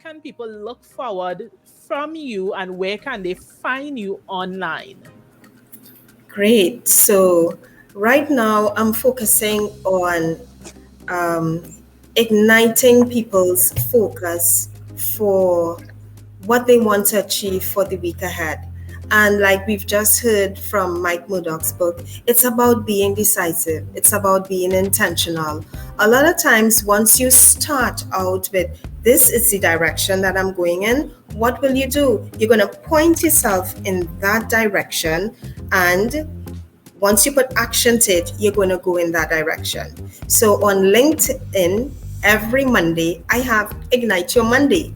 can people look forward from you and where can they find you online? Great. So right now I'm focusing on um, igniting people's focus for what they want to achieve for the week ahead. And like we've just heard from Mike Murdoch's book, it's about being decisive. It's about being intentional. A lot of times, once you start out with this is the direction that I'm going in, what will you do? You're going to point yourself in that direction, and once you put action to it, you're going to go in that direction. So on LinkedIn, every Monday, I have Ignite Your Monday.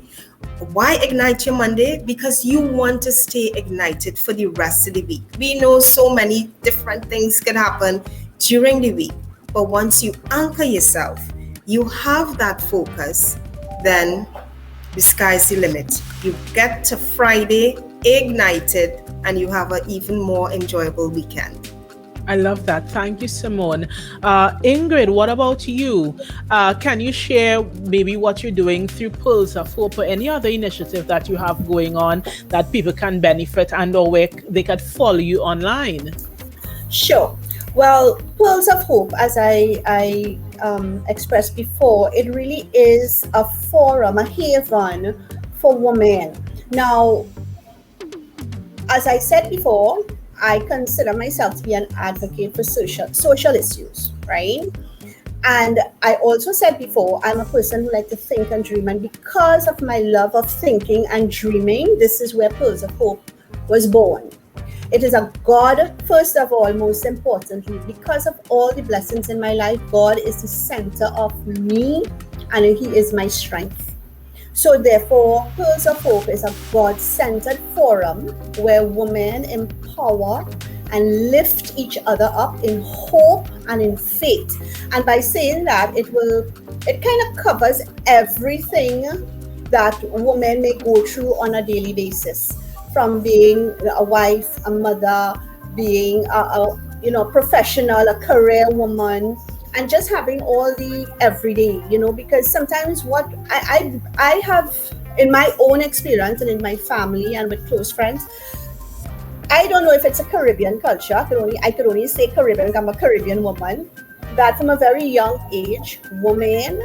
Why Ignite Your Monday? Because you want to stay ignited for the rest of the week. We know so many different things can happen during the week, but once you anchor yourself, you have that focus, then the sky's the limit. You get to Friday ignited and you have an even more enjoyable weekend. I love that. Thank you, Simone. Ingrid, what about you? Can you share maybe what you're doing through Pearls of Hope or any other initiative that you have going on that people can benefit and or where they can follow you online? Sure. Well, Pearls of Hope, as I expressed before, it really is a forum, a haven for women. Now, as I said before, I consider myself to be an advocate for social issues, right? And I also said before, I'm a person who likes to think and dream. And because of my love of thinking and dreaming, this is where Pearls of Hope was born. It is a God, first of all, most importantly, because of all the blessings in my life, God is the center of me and He is my strength. So therefore, Pearls of Hope is a God-centered forum where women empower and lift each other up in hope and in faith. And by saying that, it kind of covers everything that women may go through on a daily basis, from being a wife, a mother, being a professional, a career woman, and just having all the everyday, because sometimes what I have in my own experience and in my family and with close friends, I don't know if it's a Caribbean culture. I could only say Caribbean. I'm a Caribbean woman. That from a very young age, women,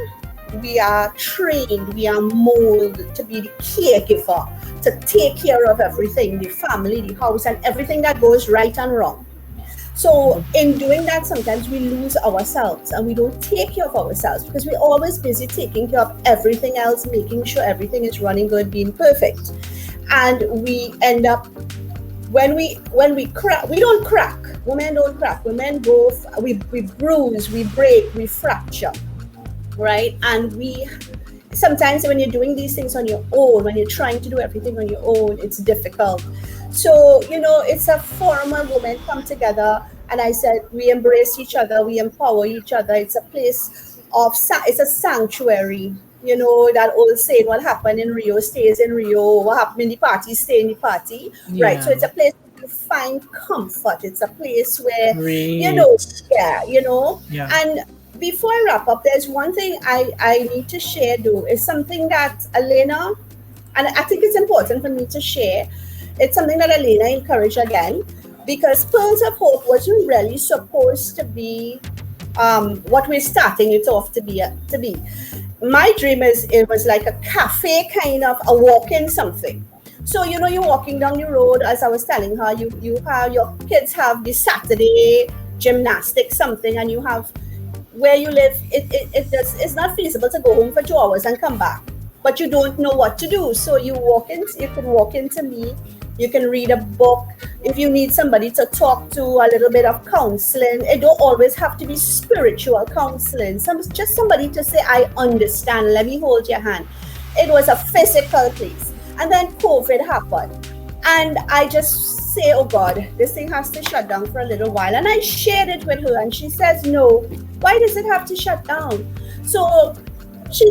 we are trained, we are molded to be the caregiver, to take care of everything, the family, the house, and everything that goes right and wrong. So in doing that, sometimes we lose ourselves and we don't take care of ourselves because we're always busy taking care of everything else, making sure everything is running good, being perfect. And we end up, when we crack, we don't crack. Women don't crack. Women go, we bruise, we break, we fracture, right? And sometimes when you're doing these things on your own, when you're trying to do everything on your own, it's difficult. So, it's a forum where women come together. And I said, we embrace each other, we empower each other. It's a place it's a sanctuary. That old saying, what happened in Rio stays in Rio, what happened in the party stay in the party, Yeah. right? So it's a place where you find comfort. It's a place where, Great. Yeah. And before I wrap up, there's one thing I need to share, though. It's something that Alina, and I think it's important for me to share. It's something that Alina encouraged again, because Pearls of Hope wasn't really supposed to be what we're starting it off to be. My dream is it was like a cafe, kind of a walk-in something. So, you're walking down the road, as I was telling her, you have your kids have the Saturday gymnastics something, and you have where you live, it's not feasible to go home for 2 hours and come back, but you don't know what to do. So you can walk into me, you can read a book. If you need somebody to talk to, a little bit of counseling, it don't always have to be spiritual counseling. Just somebody to say, I understand, let me hold your hand. It was a physical place. And then COVID happened. And I just say, oh God, this thing has to shut down for a little while. And I shared it with her and she says, no, why does it have to shut down? So she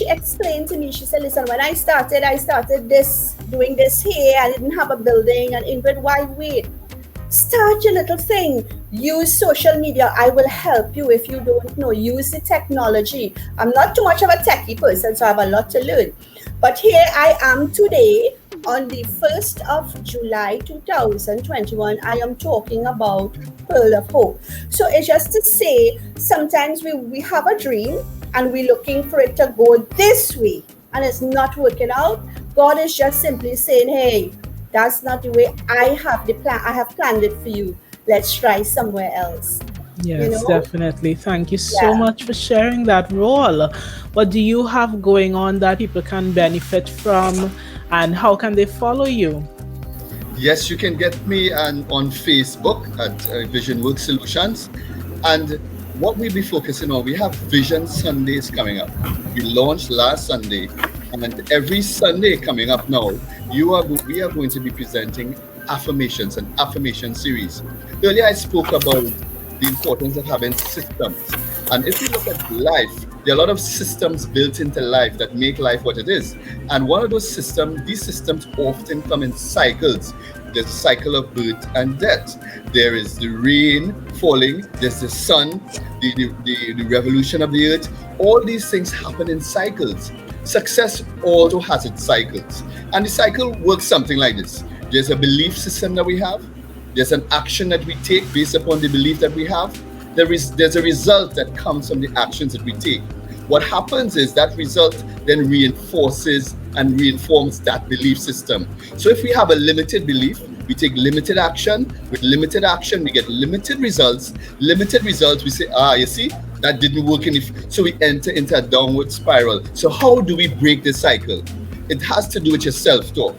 explained to me, she said, listen, when I started doing this here, I didn't have a building. And Ingrid, why wait? Start your little thing. Use social media. I will help you if you don't know. Use the technology. I'm not too much of a techie person, so I have a lot to learn. But here I am today on the 1st of July 2021. I am talking about Pearl of Hope. So it's just to say, sometimes we have a dream and we're looking for it to go this way and it's not working out. God is just simply saying, hey, that's not the way I have the plan. I have planned it for you. Let's try somewhere else. You Yes, know? definitely. Thank you so Yeah. much for sharing that role. What do you have going on that people can benefit from, and how can they follow you? Yes, you can get me on Facebook at Vision Work Solutions. And what we'll be focusing on, we have Vision Sundays coming up. We launched last Sunday, and every Sunday coming up now, we are going to be presenting affirmations, an affirmation series. Earlier, I spoke about the importance of having systems. And if you look at life, there are a lot of systems built into life that make life what it is. And one of those systems, these systems often come in cycles. There's a cycle of birth and death. There is the rain falling, there's the sun, the revolution of the earth. All these things happen in cycles. Success also has its cycles. And the cycle works something like this. There's a belief system that we have. There's an action that we take based upon the belief that we have. There's a result that comes from the actions that we take. What happens is that result then reinforces and reinforms that belief system. So if we have a limited belief, we take limited action. With limited action, we get limited results. Limited results, we say, you see, that didn't work. So we enter into a downward spiral. So how do we break the cycle? It has to do with your self-talk.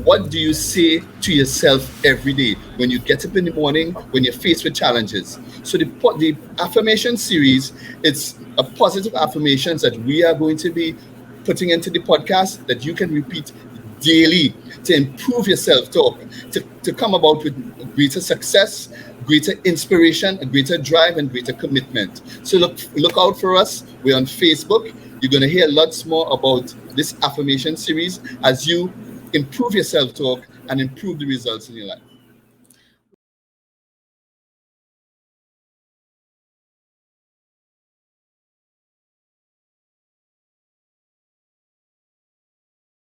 What do you say to yourself every day when you get up in the morning, when you're faced with challenges? So the affirmation series, it's a positive affirmations that we are going to be putting into the podcast that you can repeat daily to improve your self-talk, to come about with greater success, greater inspiration, a greater drive, and greater commitment. So look out for us. We're on Facebook. You're going to hear lots more about this affirmation series as you improve your self-talk and improve the results in your life.